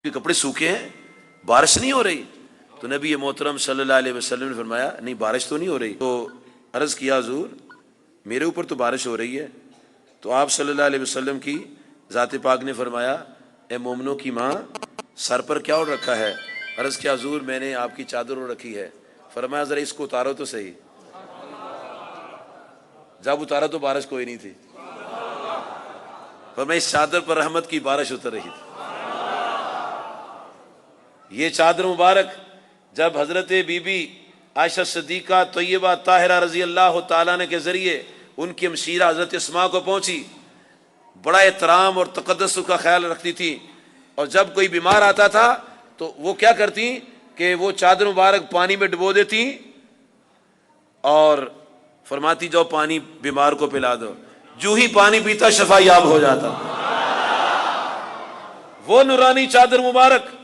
کہ کپڑے سوکھے ہیں، بارش نہیں ہو رہی. تو نبی محترم صلی اللہ علیہ وسلم نے فرمایا نہیں بارش تو نہیں ہو رہی. تو عرض کیا حضور میرے اوپر تو بارش ہو رہی ہے. تو آپ صلی اللہ علیہ وسلم کی ذات پاک نے فرمایا اے مومنوں کی ماں سر پر کیا اوڑھ رکھا ہے؟ عرض کیا حضور میں نے آپ کی چادر اوڑھ رکھی ہے. فرمایا ذرا اس کو اتارو تو صحیح. جب اتارا تو بارش کوئی نہیں تھی. فرمایا اس چادر پر رحمت کی بارش اتر رہی تھی. یہ چادر مبارک جب حضرت بی بی عائشہ صدیقہ طیبہ طاہرہ رضی اللہ تعالیٰ نے کے ذریعے ان کی ہمشیرہ حضرت اسماء کو پہنچی، بڑا احترام اور تقدس کا خیال رکھتی تھی. اور جب کوئی بیمار آتا تھا تو وہ کیا کرتی کہ وہ چادر مبارک پانی میں ڈبو دیتی اور فرماتی جاؤ پانی بیمار کو پلا دو. جو ہی پانی پیتا شفا یاب ہو جاتا. وہ نورانی چادر مبارک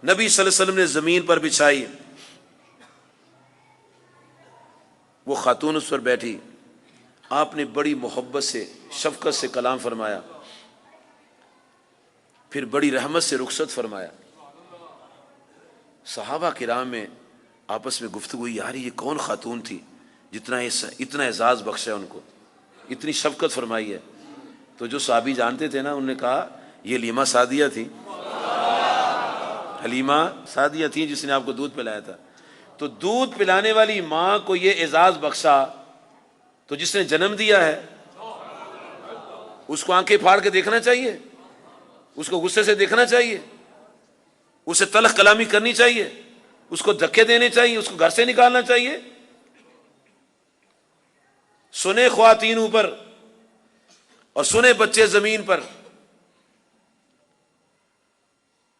نبی صلی اللہ علیہ وسلم نے زمین پر بچھائی. وہ خاتون اس پر بیٹھی، آپ نے بڑی محبت سے شفقت سے کلام فرمایا، پھر بڑی رحمت سے رخصت فرمایا. صحابہ کرام میں آپس میں گفتگو، یار یہ کون خاتون تھی جتنا اتنا اعزاز بخشا ہے ان کو، اتنی شفقت فرمائی ہے. تو جو صحابی جانتے تھے نا انہوں نے کہا یہ حلیمہ سعدیہ تھی. حلیمہ سعدیہ تھی جس نے آپ کو دودھ پلایا تھا. تو دودھ پلانے والی ماں کو یہ اعزاز بخشا تو جس نے جنم دیا ہے اس کو آنکھیں پھاڑ کے دیکھنا چاہیے، اس کو غصے سے دیکھنا چاہیے، اسے تلخ کلامی کرنی چاہیے، اس کو دھکے دینے چاہیے، اس کو گھر سے نکالنا چاہیے. سنے خواتین اوپر اور سنے بچے زمین پر.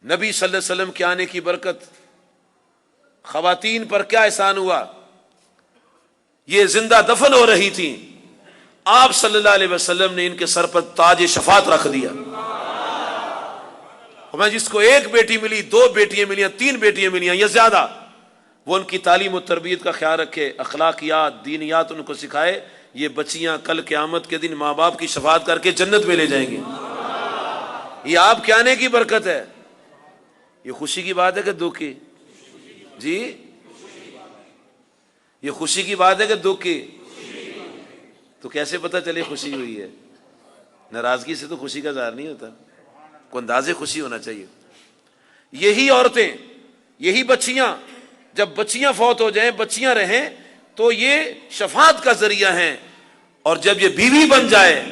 نبی صلی اللہ علیہ وسلم کے آنے کی برکت خواتین پر کیا احسان ہوا. یہ زندہ دفن ہو رہی تھی، آپ صلی اللہ علیہ وسلم نے ان کے سر پر تاج شفاعت رکھ دیا. اور جس کو ایک بیٹی ملی، دو بیٹیاں ملیاں، تین بیٹیاں ملیاں یا زیادہ، وہ ان کی تعلیم و تربیت کا خیال رکھے، اخلاقیات دینیات ان کو سکھائے. یہ بچیاں کل قیامت کے دن ماں باپ کی شفاعت کر کے جنت میں لے جائیں گے. یہ آپ کے آنے کی برکت ہے. یہ خوشی کی بات ہے کہ دکھ کی؟ جی یہ خوشی کی بات ہے کہ دکھ کی؟ تو کیسے پتہ چلے خوشی ہوئی ہے؟ ناراضگی سے تو خوشی کا ظاہر نہیں ہوتا، کوئی انداز خوشی ہونا چاہیے. یہی عورتیں، یہی بچیاں، جب بچیاں فوت ہو جائیں، بچیاں رہیں تو یہ شفاعت کا ذریعہ ہیں. اور جب یہ بیوی بن جائے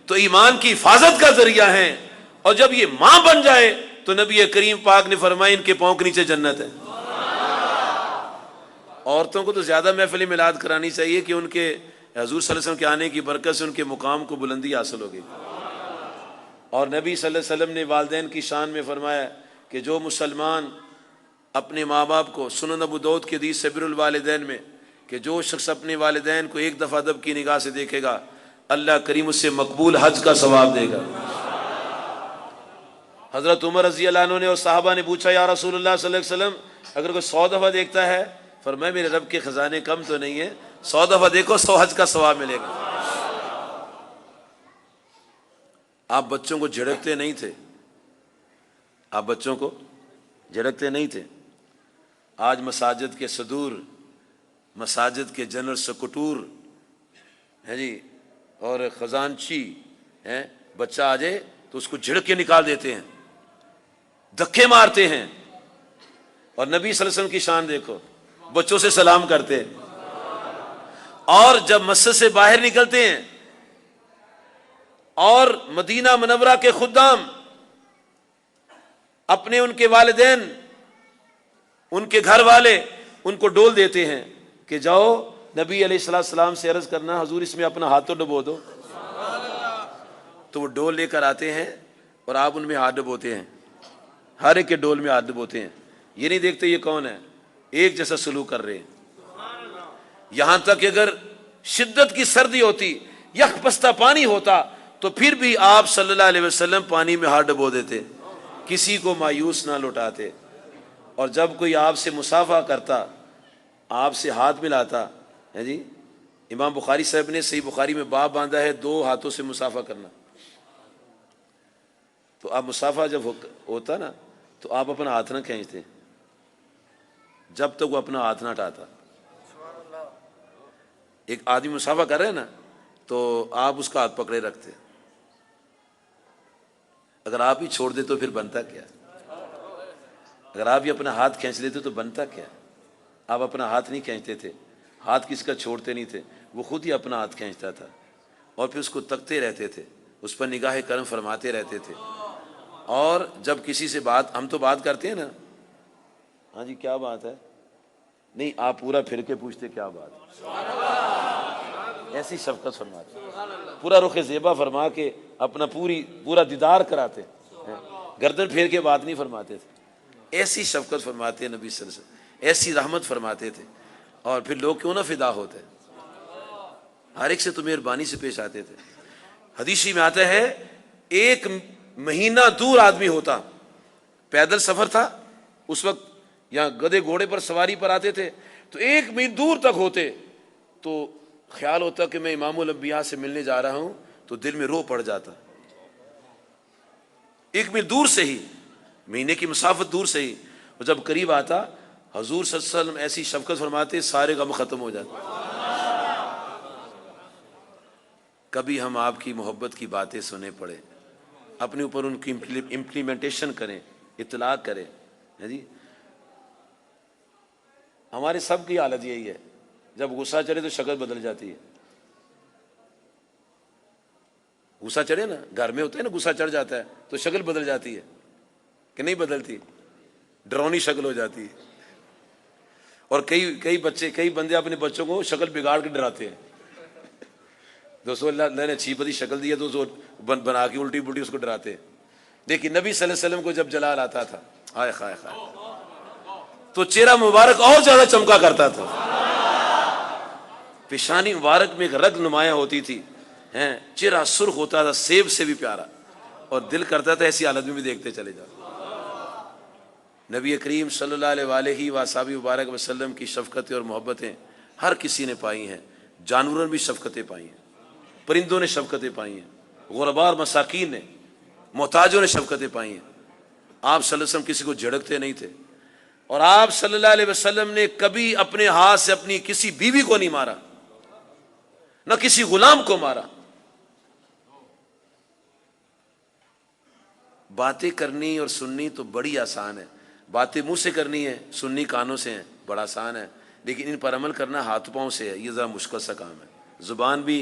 تو ایمان کی حفاظت کا ذریعہ ہیں. اور جب یہ ماں بن جائے تو نبی کریم پاک نے فرمایا ان کے پاؤں کے نیچے جنت ہے. عورتوں کو تو زیادہ محفل میلاد کرانی چاہیے کہ ان کے حضور صلی اللہ علیہ وسلم کے آنے کی برکت سے ان کے مقام کو بلندی حاصل ہوگی. اور نبی صلی اللہ علیہ وسلم نے والدین کی شان میں فرمایا کہ جو مسلمان اپنے ماں باپ کو، سنن ابو داؤد کی حدیث سے بر الوالدین میں کہ جو شخص اپنے والدین کو ایک دفعہ ادب کی نگاہ سے دیکھے گا اللہ کریم اس سے مقبول حج کا ثواب دے گا. حضرت عمر رضی اللہ عنہ نے اور صحابہ نے پوچھا یا رسول اللہ صلی اللہ علیہ وسلم اگر کوئی 100 دفعہ دیکھتا ہے؟ فرمایا میرے رب کے خزانے کم تو نہیں ہے، 100 دفعہ دیکھو 100 حج کا ثواب ملے گا. آپ بچوں کو جھڑکتے نہیں تھے، آپ بچوں کو جھڑکتے نہیں تھے. آج مساجد کے صدور، مساجد کے جنرل سکریٹری ہے جی اور خزانچی ہیں، بچہ آ جائے تو اس کو جھڑک کے نکال دیتے ہیں، دھکے مارتے ہیں. اور نبی صلی اللہ علیہ وسلم کی شان دیکھو، بچوں سے سلام کرتے ہیں. اور جب مسجد سے باہر نکلتے ہیں اور مدینہ منورہ کے خدام اپنے ان کے والدین، ان کے گھر والے ان کو ڈول دیتے ہیں کہ جاؤ نبی علیہ السلام سے عرض کرنا حضور اس میں اپنا ہاتھ تو ڈبو دو. تو وہ ڈول لے کر آتے ہیں اور آپ ان میں ہاتھ ڈبوتے ہیں، ہر ایک کے ڈول میں ہاتھ ڈبوتے ہیں. یہ نہیں دیکھتے یہ کون ہے، ایک جیسا سلوک کر رہے ہیں. یہاں تک کہ اگر شدت کی سردی ہوتی، یک پستہ پانی ہوتا تو پھر بھی آپ صلی اللہ علیہ وسلم پانی میں ہاتھ ڈبو دیتے، کسی کو مایوس نہ لوٹاتے. اور جب کوئی آپ سے مصافحہ کرتا، آپ سے ہاتھ ملاتا ہے جی، امام بخاری صاحب نے صحیح بخاری میں باب باندھا ہے 2 ہاتھوں سے مصافحہ کرنا. تو اب مصافحہ جب ہوتا نا تو آپ اپنا ہاتھ نہ کھینچتے جب تک وہ اپنا ہاتھ نہ ہٹاتا. ایک آدمی مسافہ کر رہے ہیں نا تو آپ اس کا ہاتھ پکڑے رکھتے. اگر آپ ہی چھوڑ دے تو پھر بنتا کیا؟ اگر آپ ہی اپنا ہاتھ کھینچ لیتے تو بنتا کیا؟ آپ اپنا ہاتھ نہیں کھینچتے تھے, ہاتھ کسی کا چھوڑتے نہیں تھے, وہ خود ہی اپنا ہاتھ کھینچتا تھا اور پھر اس کو تکتے رہتے تھے, اس پر نگاہ کرم فرماتے رہتے تھے. اور جب کسی سے بات, ہم تو بات کرتے ہیں نا, ہاں جی کیا بات ہے, نہیں آپ پورا پھر کے پوچھتے کیا بات, ایسی شفقت فرماتے, پورا رخ زیبا فرما کے اپنا پورا دیدار کراتے, گردن پھیر کے بات نہیں فرماتے تھے. ایسی شفقت فرماتے نبی صلی اللہ علیہ وسلم, ایسی رحمت فرماتے تھے. اور پھر لوگ کیوں نہ فدا ہوتے, ہر ایک سے تو مہربانی سے پیش آتے تھے. حدیثی میں آتا ہے ایک مہینہ دور آدمی ہوتا, پیدل سفر تھا اس وقت, یا گدے گھوڑے پر سواری پر آتے تھے, تو 1 میل دور تک ہوتے تو خیال ہوتا کہ میں امام الانبیاء سے ملنے جا رہا ہوں, تو دل میں رو پڑ جاتا. 1 میل دور سے ہی, مہینے کی مسافت دور سے ہی, اور جب قریب آتا حضور صلی اللہ علیہ وسلم ایسی شفقت فرماتے سارے غم ختم ہو جاتے. کبھی ہم آپ کی محبت کی باتیں سنے پڑے, اپنے اوپر ان کی امپلیمنٹیشن کریں, اطلاع کریں. جی ہمارے سب کی حالت یہی ہے, جب غصہ چڑھے تو شکل بدل جاتی ہے. غصہ چڑھے نا, گھر میں ہوتا ہے نا, غصہ چڑھ جاتا ہے تو شکل بدل جاتی ہے کہ نہیں بدلتی, ڈرونی شکل ہو جاتی ہے. اور کئی بندے اپنے بچوں کو شکل بگاڑ کے ڈراتے ہیں. دوستو اللہ نے اچھی بڑی شکل دی ہے تو اس کو بنا کے الٹی پلٹی اس کو ڈراتے ہیں. لیکن نبی صلی اللہ علیہ وسلم کو جب جلال آتا تھا, ہائے خائے خائے, تو چہرہ مبارک اور زیادہ چمکا کرتا تھا. پیشانی مبارک میں ایک رگ نمایاں ہوتی تھی, چہرہ سرخ ہوتا تھا سیب سے بھی پیارا, اور دل کرتا تھا ایسی حالت میں بھی دیکھتے چلے جاؤ. نبی کریم صلی اللہ علیہ وآلہ وصحبہ مبارک وسلم کی شفقتیں اور محبتیں ہر کسی نے پائی ہیں. جانوروں نے بھی شفقتیں پائی ہیں, پرندوں نے شفقتیں پائی ہیں, غرباء اور مساکین نے, محتاجوں نے شفقتیں پائی ہیں. آپ صلی اللہ علیہ وسلم کسی کو جھڑکتے نہیں تھے, اور آپ صلی اللہ علیہ وسلم نے کبھی اپنے ہاتھ سے اپنی کسی بیوی کو نہیں مارا, نہ کسی غلام کو مارا. باتیں کرنی اور سننی تو بڑی آسان ہے, باتیں منہ سے کرنی ہے, سننی کانوں سے ہیں, بڑا آسان ہے. لیکن ان پر عمل کرنا ہاتھ پاؤں سے ہے, یہ ذرا مشکل سا کام ہے. زبان بھی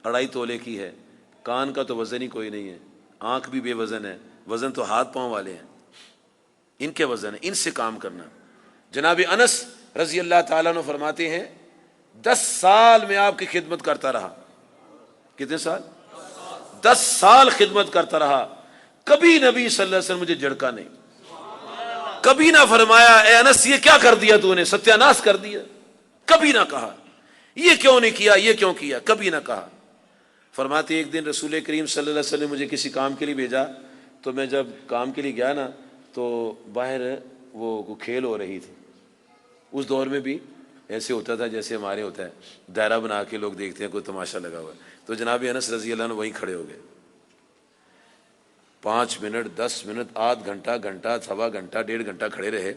2.5 تولے کی ہے, کان کا تو وزن ہی کوئی نہیں ہے, آنکھ بھی بے وزن ہے, وزن تو ہاتھ پاؤں والے ہیں, ان کے وزن ہے, ان سے کام کرنا. جناب انس رضی اللہ تعالیٰ عنہ فرماتے ہیں 10 سال میں آپ کی خدمت کرتا رہا. کتنے سال؟ 10 سال خدمت کرتا رہا, کبھی نبی صلی اللہ علیہ وسلم مجھے جھڑکا نہیں, کبھی نہ فرمایا اے انس یہ کیا کر دیا تو نے, ستیہ ناش کر دیا, کبھی نہ کہا یہ کیوں نہیں کیا, یہ کیوں کیا, کبھی نہ کہا. فرماتے ایک دن رسول کریم صلی اللہ علیہ وسلم نے مجھے کسی کام کے لیے بھیجا, تو میں جب کام کے لیے گیا نا تو باہر وہ کھیل ہو رہی تھی. اس دور میں بھی ایسے ہوتا تھا جیسے ہمارے ہوتا ہے, دائرہ بنا کے لوگ دیکھتے ہیں کوئی تماشا لگا ہوا ہے. تو جناب انس رضی اللہ عنہ وہیں کھڑے ہو گئے. 5 منٹ 10 منٹ آدھ گھنٹہ, گھنٹہ, سوا گھنٹہ, 1.5 گھنٹہ کھڑے رہے.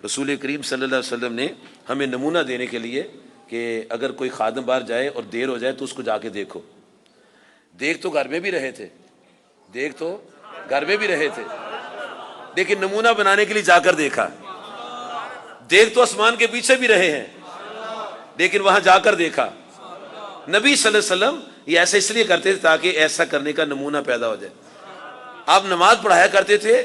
رسول کریم صلی اللہ علیہ وسلم نے ہمیں نمونہ دینے کے لیے کہ اگر کوئی خادم باہر جائے اور دیر ہو جائے تو اس کو جا کے دیکھو. دیکھ تو گھر میں بھی رہے تھے, دیکھ تو گھر میں بھی رہے تھے, لیکن نمونہ بنانے کے لیے جا کر دیکھا. دیکھ تو آسمان کے پیچھے بھی رہے ہیں, لیکن وہاں جا کر دیکھا. نبی صلی اللہ علیہ وسلم یہ ایسا اس لیے کرتے تھے تاکہ ایسا کرنے کا نمونہ پیدا ہو جائے. آپ نماز پڑھایا کرتے تھے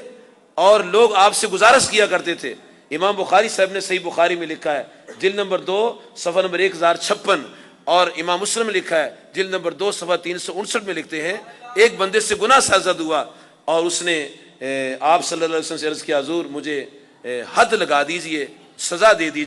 اور لوگ آپ سے گزارش کیا کرتے تھے. امام بخاری صاحب نے صحیح بخاری میں لکھا ہے جلد نمبر 2 صفحہ نمبر 1056, اور امام مسلم نے لکھا ہے جلد نمبر 2 صفحہ 359 میں لکھتے ہیں ایک بندے سے گناہ سرزد ہوا اور اس نے آپ صلی اللہ علیہ وسلم سے عرض کیا حضور مجھے حد لگا دیجئے, سزا دے دیجئے.